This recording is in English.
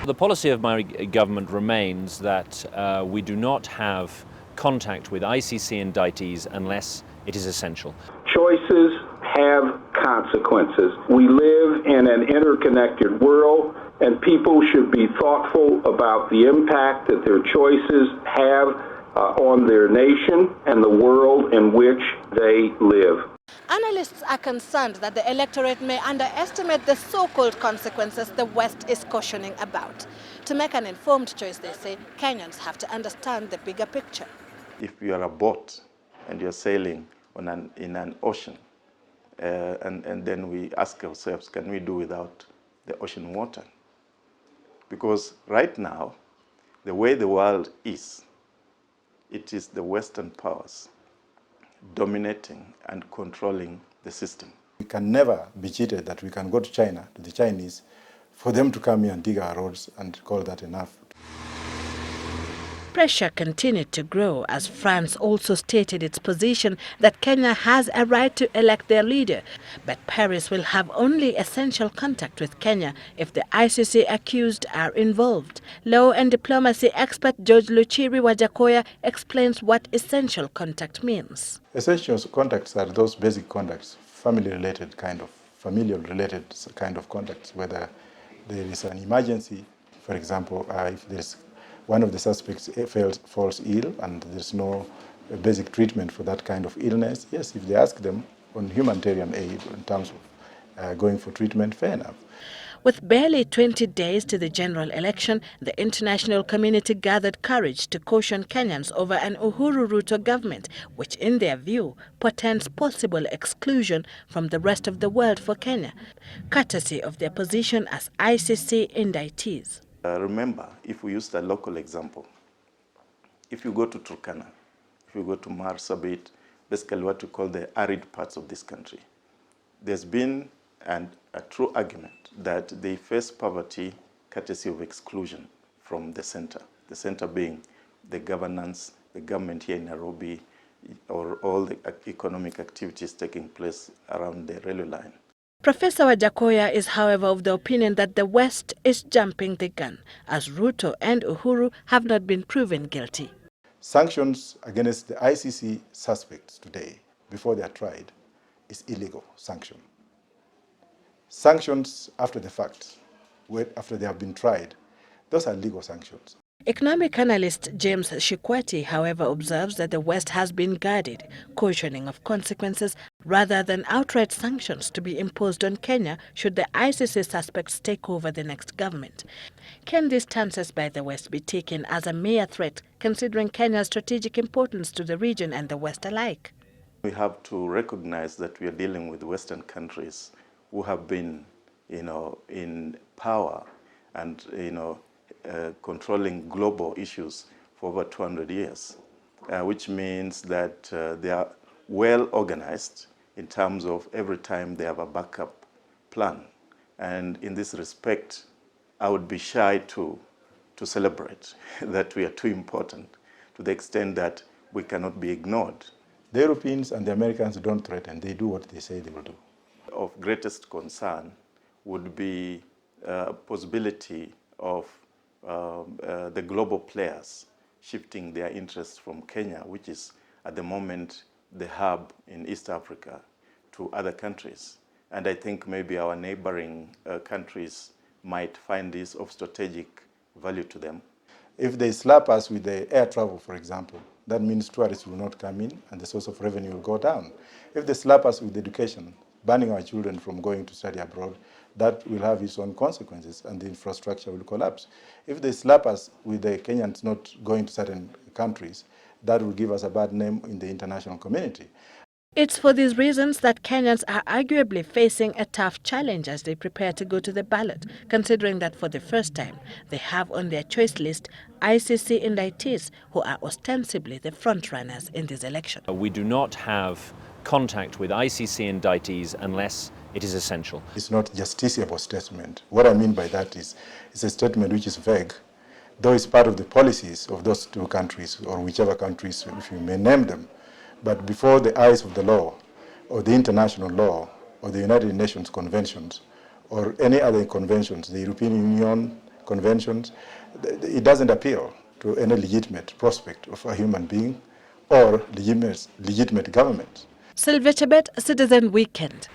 The policy of my government remains that we do not have contact with ICC indictees unless it is essential. Choices have consequences. We live in an interconnected world, and people should be thoughtful about the impact that their choices have on their nation and the world in which they live. Analysts are concerned that the electorate may underestimate the so-called consequences the West is cautioning about. To make an informed choice, they say, Kenyans have to understand the bigger picture. If you are a boat and you're sailing in an ocean, and then we ask ourselves, can we do without the ocean water? Because right now, the way the world is, it is the Western powers dominating and controlling the system. We can never be cheated that we can go to China, to the Chinese, for them to come here and dig our roads and call that enough. Pressure continued to grow as France also stated its position that Kenya has a right to elect their leader, but Paris will have only essential contact with Kenya if the ICC accused are involved. Law and diplomacy expert George Luchiri Wajakoya explains what essential contact means. Essential contacts are those basic contacts, familial-related kind of contacts, whether there is an emergency, for example, if there's one of the suspects falls ill and there's no basic treatment for that kind of illness, yes, if they ask them on humanitarian aid in terms of going for treatment, fair enough. With barely 20 days to the general election, the international community gathered courage to caution Kenyans over an Uhuru-Ruto government, which in their view portends possible exclusion from the rest of the world for Kenya, courtesy of their position as ICC indictees. Remember, if we use the local example, if you go to Turkana, if you go to Marsabit, basically what we call the arid parts of this country, there's been a true argument that they face poverty courtesy of exclusion from the center being the governance, the government here in Nairobi, or all the economic activities taking place around the railway line. Professor Wajakoya is, however, of the opinion that the West is jumping the gun, as Ruto and Uhuru have not been proven guilty. Sanctions against the ICC suspects today, before they are tried, is illegal sanction. Sanctions after the fact, after they have been tried, those are legal sanctions. Economic analyst James Shikwati, however, observes that the West has been guarded, cautioning of consequences rather than outright sanctions to be imposed on Kenya should the ICC suspects take over the next government. Can these stances by the West be taken as a mere threat, considering Kenya's strategic importance to the region and the West alike? We have to recognize that we are dealing with Western countries who have been, in power and, controlling global issues for over 200 years, which means that they are well organized in terms of every time they have a backup plan. And in this respect, I would be shy to celebrate that we are too important to the extent that we cannot be ignored. The Europeans and the Americans don't threaten, they do what they say they will do. Of greatest concern would be possibility of the global players shifting their interests from Kenya, which is at the moment the hub in East Africa, to other countries. And I think maybe our neighboring countries might find this of strategic value to them. If they slap us with the air travel, for example, that means tourists will not come in and the source of revenue will go down. If they slap us with education, banning our children from going to study abroad, that will have its own consequences and the infrastructure will collapse. If they slap us with the Kenyans not going to certain countries, that will give us a bad name in the international community. It's for these reasons that Kenyans are arguably facing a tough challenge as they prepare to go to the ballot, considering that for the first time they have on their choice list ICC indictees who are ostensibly the frontrunners in this election. We do not have contact with ICC indictees unless it is essential. It's not justiciable statement. What I mean by that is it's a statement which is vague, though it's part of the policies of those two countries or whichever countries, if you may name them. But before the eyes of the law, or the international law, or the United Nations conventions, or any other conventions, the European Union, conventions, it doesn't appeal to any legitimate prospect of a human being or legitimate government. Sylvia Chebet, Citizen Weekend.